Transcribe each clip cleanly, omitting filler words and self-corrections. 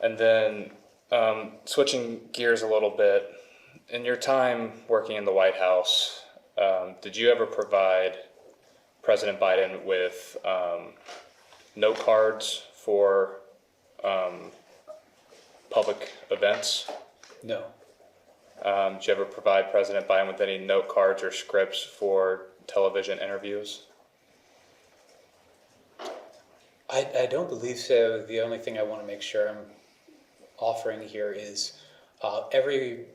And then switching gears a little bit, in your time working in the White House, did you ever provide President Biden with note cards for public events? No. Did you ever provide President Biden with any note cards or scripts for television interviews? I don't believe so. The only thing I want to make sure I'm offering here is every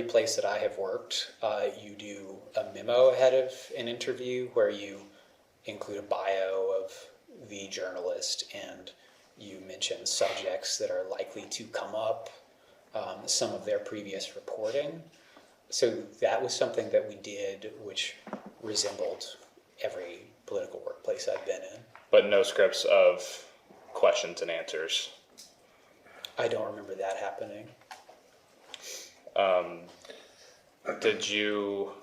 place that I have worked, you do a memo ahead of an interview where you include a bio of the journalist and you mention subjects that are likely to come up, some of their previous reporting. So that was something that we did which resembled every political workplace I've been in. But no scripts of questions and answers? I don't remember that happening. Did you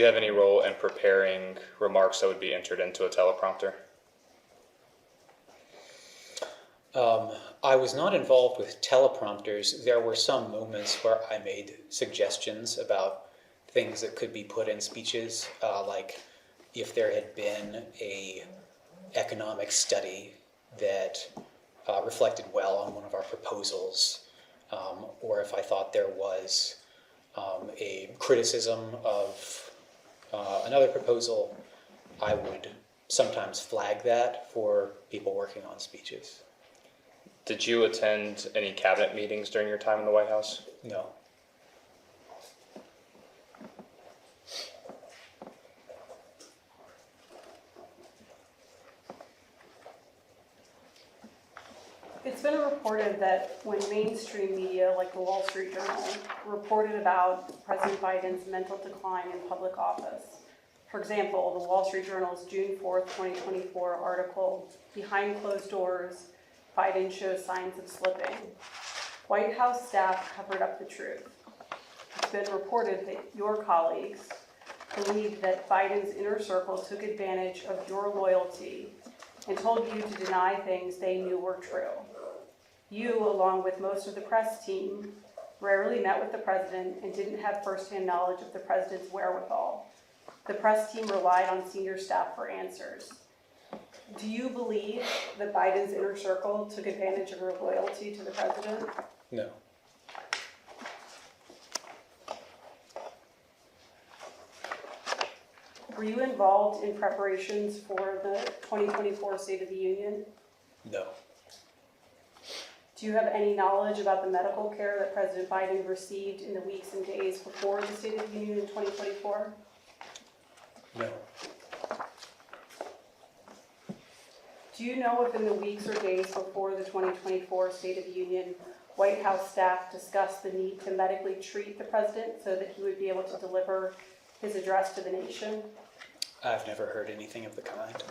have any role in preparing remarks that would be entered into a teleprompter? I was not involved with teleprompters. There were some moments where I made suggestions about things that could be put in speeches, like if there had been a economic study that reflected well on one of our proposals, or if I thought there was a criticism of another proposal, I would sometimes flag that for people working on speeches. Did you attend any cabinet meetings during your time in the White House? No. It's been reported that when mainstream media, like the Wall Street Journal, reported about President Biden's mental decline in public office. For example, the Wall Street Journal's June 4th, 2024 article, "Behind Closed Doors, Biden Shows Signs of Slipping." White House staff covered up the truth. It's been reported that your colleagues believed that Biden's inner circle took advantage of your loyalty and told you to deny things they knew were true. You, along with most of the press team, rarely met with the president and didn't have firsthand knowledge of the president's wherewithal. The press team relied on senior staff for answers. Do you believe that Biden's inner circle took advantage of your loyalty to the president? No. Were you involved in preparations for the 2024 State of the Union? No. Do you have any knowledge about the medical care that President Biden received in the weeks and days before the State of the Union in 2024? No. Do you know if in the weeks or days before the 2024 State of the Union, White House staff discussed the need to medically treat the president so that he would be able to deliver his address to the nation? I've never heard anything of the kind.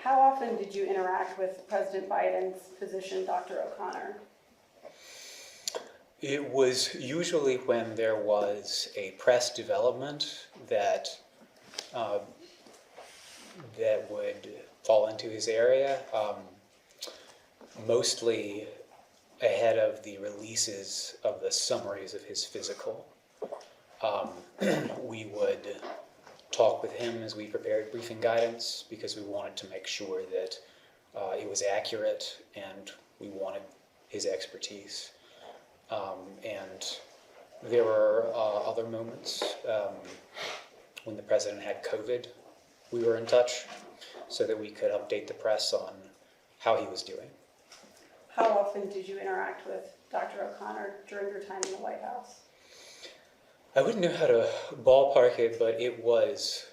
How often did you interact with President Biden's physician, Dr. O'Connor? It was usually when there was a press development that that would fall into his area, mostly ahead of the releases of the summaries of his physical. We would talk with him as we prepared briefing guidance because we wanted to make sure that it was accurate and we wanted his expertise. And there were other moments when the president had COVID. We were in touch so that we could update the press on how he was doing. How often did you interact with Dr. O'Connor during your time in the White House? I wouldn't know how to ballpark it, but it was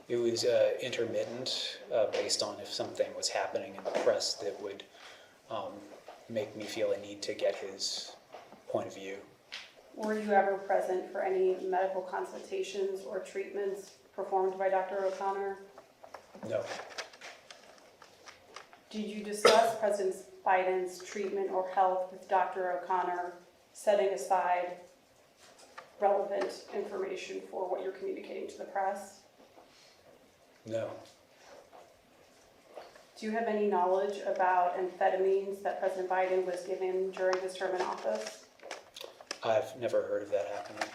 intermittent based on if something was happening in the press that would make me feel a need to get his point of view. Were you ever present for any medical consultations or treatments performed by Dr. O'Connor? No. Did you discuss President Biden's treatment or health with Dr. O'Connor, setting aside relevant information for what you're communicating to the press? No. Do you have any knowledge about amphetamines that President Biden was given during his term in office? I've never heard of that happening.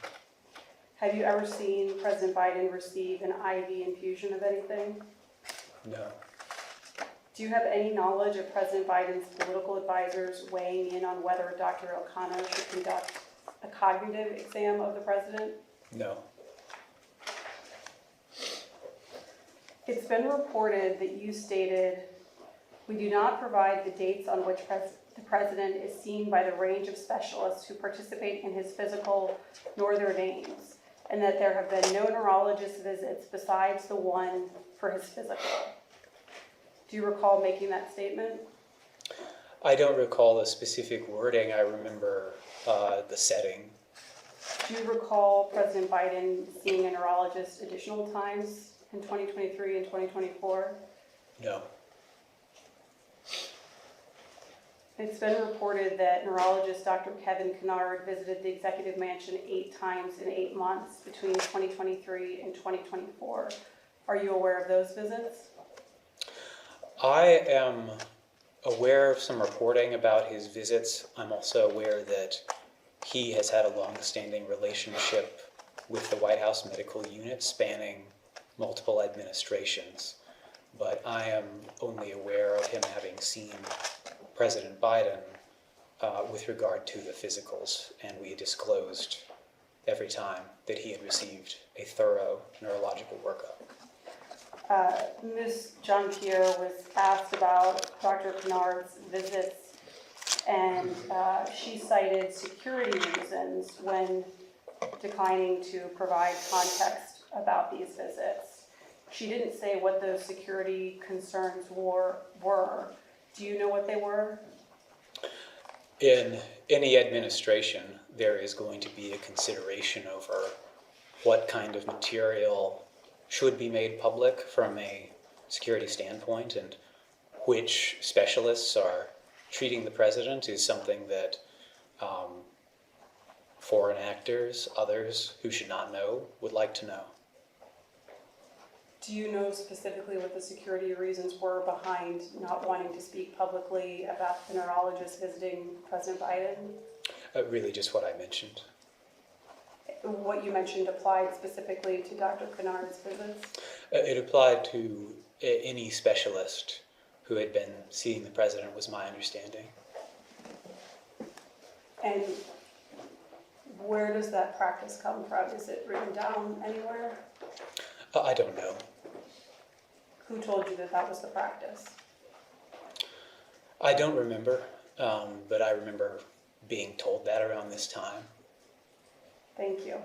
Have you ever seen President Biden receive an IV infusion of anything? No. Do you have any knowledge of President Biden's political advisors weighing in on whether Dr. O'Connor should conduct a cognitive exam of the president? No. It's been reported that you stated, "We do not provide the dates on which the president is seen by the range of specialists who participate in his physical nor their names, and that there have been no neurologist visits besides the one for his physical." Do you recall making that statement? I don't recall the specific wording. I remember the setting. Do you recall President Biden seeing a neurologist additional times in 2023 and 2024? No. It's been reported that neurologist Dr. Kevin Kennard visited the executive mansion 8 times in 8 months between 2023 and 2024. Are you aware of those visits? I am aware of some reporting about his visits. I'm also aware that he has had a long-standing relationship with the White House medical unit spanning multiple administrations. But I am only aware of him having seen President Biden with regard to the physicals, and we disclosed every time that he had received a thorough neurological workup. Ms. Jean-Pierre was asked about Dr. Kennard's visits, and she cited security reasons when declining to provide context about these visits. She didn't say what those security concerns were. Do you know what they were? In any administration, there is going to be a consideration over what kind of material should be made public from a security standpoint, and which specialists are treating the president is something that foreign actors, others who should not know, would like to know. Do you know specifically what the security reasons were behind not wanting to speak publicly about the neurologist visiting President Biden? Really just what I mentioned. What you mentioned applied specifically to Dr. Kennard's visits? It applied to any specialist who had been seeing the president, was my understanding. And where does that practice come from? Is it written down anywhere? I don't know. Who told you that that was the practice? I don't remember, but I remember being told that around this time. Thank you.